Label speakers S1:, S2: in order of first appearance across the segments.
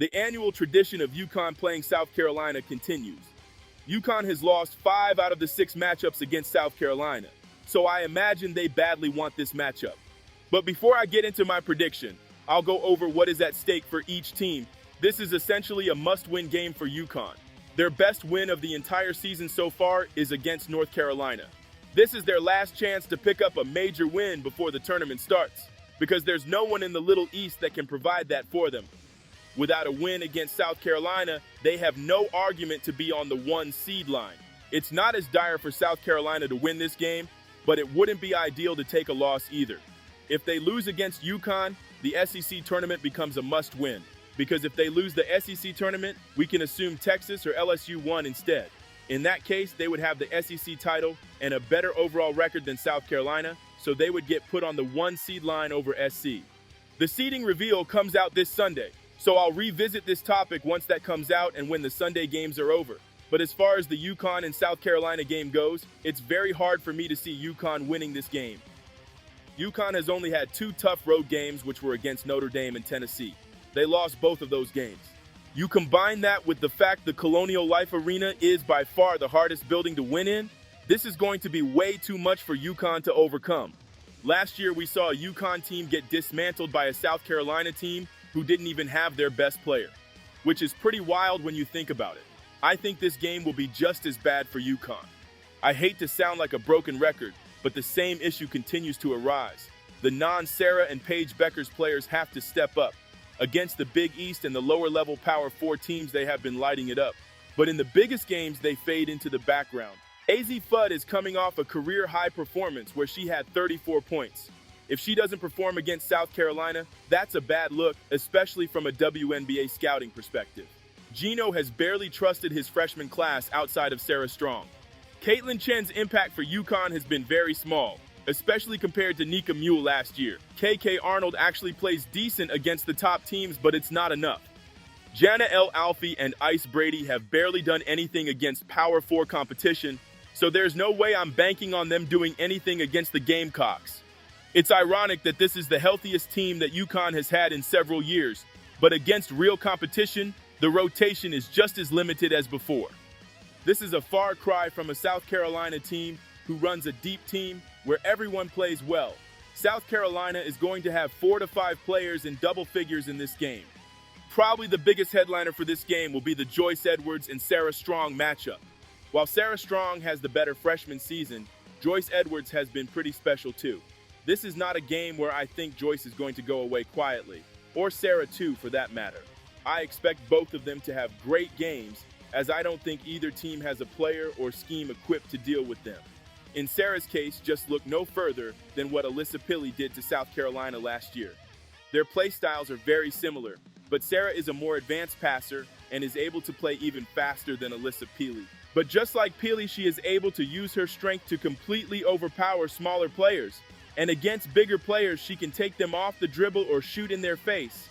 S1: The annual tradition of UConn playing South Carolina continues. UConn has lost 5 out of the 6 matchups against South Carolina, so I imagine they badly want this matchup. But before I get into my prediction, I'll go over what is at stake for each team. This is essentially a must-win game for UConn. Their best win of the entire season so far is against North Carolina. This is their last chance to pick up a major win before the tournament starts, because there's no one in the Little East that can provide that for them. Without a win against South Carolina, they have no argument to be on the 1 seed line. It's not as dire for South Carolina to win this game, but it wouldn't be ideal to take a loss either. If they lose against UConn, the SEC tournament becomes a must-win, because if they lose the SEC tournament, we can assume Texas or LSU won instead. In that case, they would have the SEC title and a better overall record than South Carolina, so they would get put on the 1 seed line over SC. The seeding reveal comes out this Sunday, so I'll revisit this topic once that comes out and when the Sunday games are over. But as far as the UConn and South Carolina game goes, it's very hard for me to see UConn winning this game. UConn has only had 2 tough road games, which were against Notre Dame and Tennessee. They lost both of those games. You combine that with the fact the Colonial Life Arena is by far the hardest building to win in, this is going to be way too much for UConn to overcome. Last year, we saw a UConn team get dismantled by a South Carolina team who didn't even have their best player, which is pretty wild when you think about it. I think this game will be just as bad for UConn. I hate to sound like a broken record, but the same issue continues to arise. The non-Sarah and Paige Beckers players have to step up. Against the Big East and the lower-level Power 4 teams, they have been lighting it up. But in the biggest games, they fade into the background. AZ Fudd is coming off a career-high performance where she had 34 points. If she doesn't perform against South Carolina, that's a bad look, especially from a WNBA scouting perspective. Gino has barely trusted his freshman class outside of Sarah Strong. Caitlin Chen's impact for UConn has been very small, especially compared to Nika Mule last year. KK Arnold actually plays decent against the top teams, but it's not enough. Jana L. Alfie and Ice Brady have barely done anything against Power 4 competition, so there's no way I'm banking on them doing anything against the Gamecocks. It's ironic that this is the healthiest team that UConn has had in several years, but against real competition, the rotation is just as limited as before. This is a far cry from a South Carolina team who runs a deep team where everyone plays well. South Carolina is going to have 4 to 5 players in double figures in this game. Probably the biggest headliner for this game will be the Joyce Edwards and Sarah Strong matchup. While Sarah Strong has the better freshman season, Joyce Edwards has been pretty special too. This is not a game where I think Joyce is going to go away quietly, or Sarah too for that matter. I expect both of them to have great games, as I don't think either team has a player or scheme equipped to deal with them. In Sarah's case, just look no further than what Alyssa Pilley did to South Carolina last year. Their play styles are very similar, but Sarah is a more advanced passer and is able to play even faster than Alyssa Pilley. But just like Pilley, she is able to use her strength to completely overpower smaller players. And against bigger players, she can take them off the dribble or shoot in their face.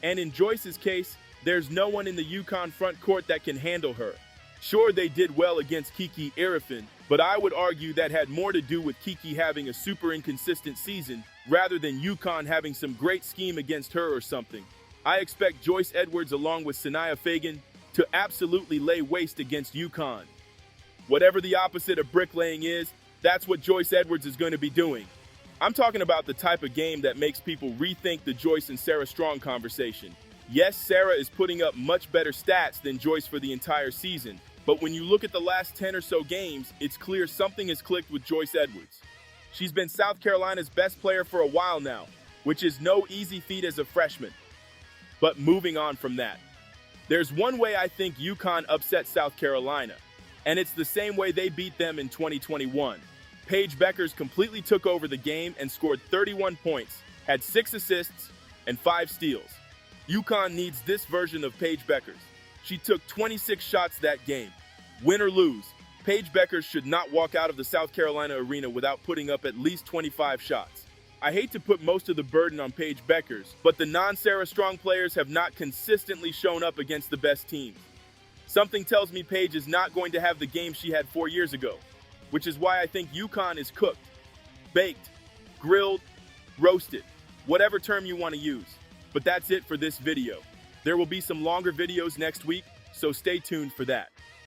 S1: And in Joyce's case, there's no one in the UConn front court that can handle her. Sure, they did well against Kiki Irifin, but I would argue that had more to do with Kiki having a super inconsistent season rather than UConn having some great scheme against her or something. I expect Joyce Edwards along with Sanaya Fagan to absolutely lay waste against UConn. Whatever the opposite of bricklaying is, that's what Joyce Edwards is going to be doing. I'm talking about the type of game that makes people rethink the Joyce and Sarah Strong conversation. Yes, Sarah is putting up much better stats than Joyce for the entire season, but when you look at the last 10 or so games, it's clear something has clicked with Joyce Edwards. She's been South Carolina's best player for a while now, which is no easy feat as a freshman. But moving on from that, there's one way I think UConn upset South Carolina, and it's the same way they beat them in 2021. Paige Beckers completely took over the game and scored 31 points, had 6 assists, and 5 steals. UConn needs this version of Paige Beckers. She took 26 shots that game. Win or lose, Paige Beckers should not walk out of the South Carolina arena without putting up at least 25 shots. I hate to put most of the burden on Paige Beckers, but the non-Sarah Strong players have not consistently shown up against the best teams. Something tells me Paige is not going to have the game she had 4 years ago, which is why I think UConn is cooked, baked, grilled, roasted, whatever term you want to use. But that's it for this video. There will be some longer videos next week, so stay tuned for that.